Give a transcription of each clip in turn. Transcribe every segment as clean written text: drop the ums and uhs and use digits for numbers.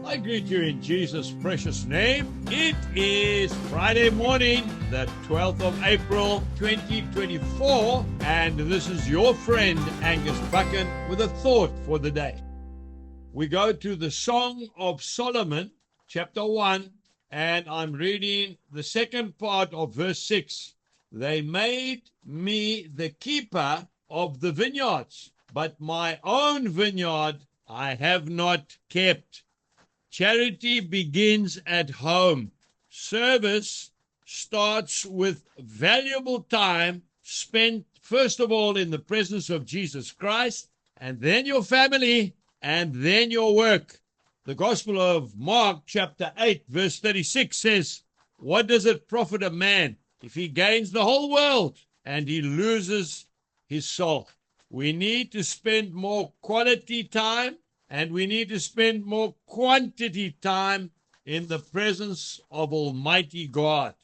I greet you in Jesus' precious name. It is Friday morning, the 12th of April, 2024, and this is your friend, Angus Buchen, with a thought for the day. We go to the Song of Solomon, chapter 1, and I'm reading the second part of verse 6. They made me the keeper of the vineyards, but my own vineyard I have not kept. Charity begins at home. Service starts with valuable time spent, first of all, in the presence of Jesus Christ, and then your family, and then your work. The Gospel of Mark, chapter 8, verse 36 says, "What does it profit a man if he gains the whole world and he loses his soul?" We need to spend more quality time, and we need to spend more quantity time in the presence of Almighty God.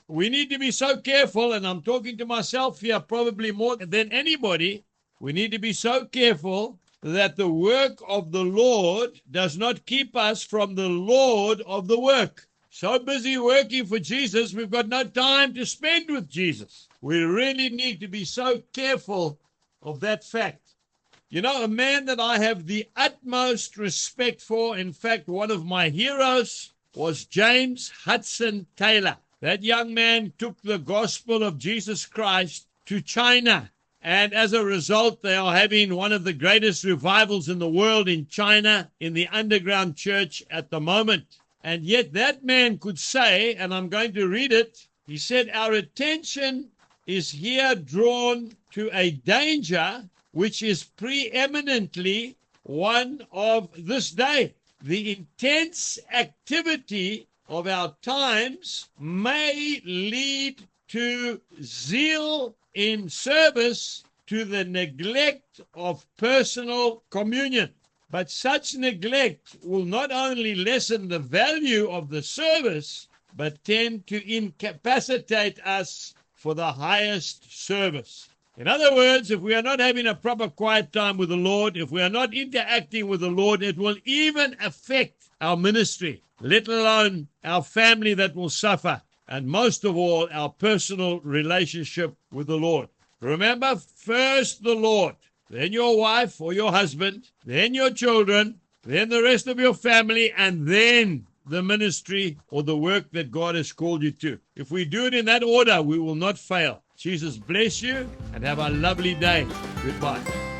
We need to be so careful, and I'm talking to myself here probably more than anybody. We need to be so careful that the work of the Lord does not keep us from the Lord of the work. So busy working for Jesus, we've got no time to spend with Jesus. We really need to be so careful of that fact. You know, a man that I have the utmost respect for, in fact, one of my heroes, was James Hudson Taylor. That young man took the gospel of Jesus Christ to China. And as a result, they are having one of the greatest revivals in the world in China, in the underground church at the moment. And yet that man could say, and I'm going to read it, he said, "Our attention is here drawn to a danger which is preeminently one of this day. The intense activity of our times may lead to zeal in service to the neglect of personal communion. But such neglect will not only lessen the value of the service, but tend to incapacitate us for the highest service." In other words, if we are not having a proper quiet time with the Lord, if we are not interacting with the Lord, it will even affect our ministry, let alone our family that will suffer, and most of all, our personal relationship with the Lord. Remember, first the Lord, then your wife or your husband, then your children, then the rest of your family, and then the ministry or the work that God has called you to. If we do it in that order, we will not fail. Jesus bless you and have a lovely day. Goodbye.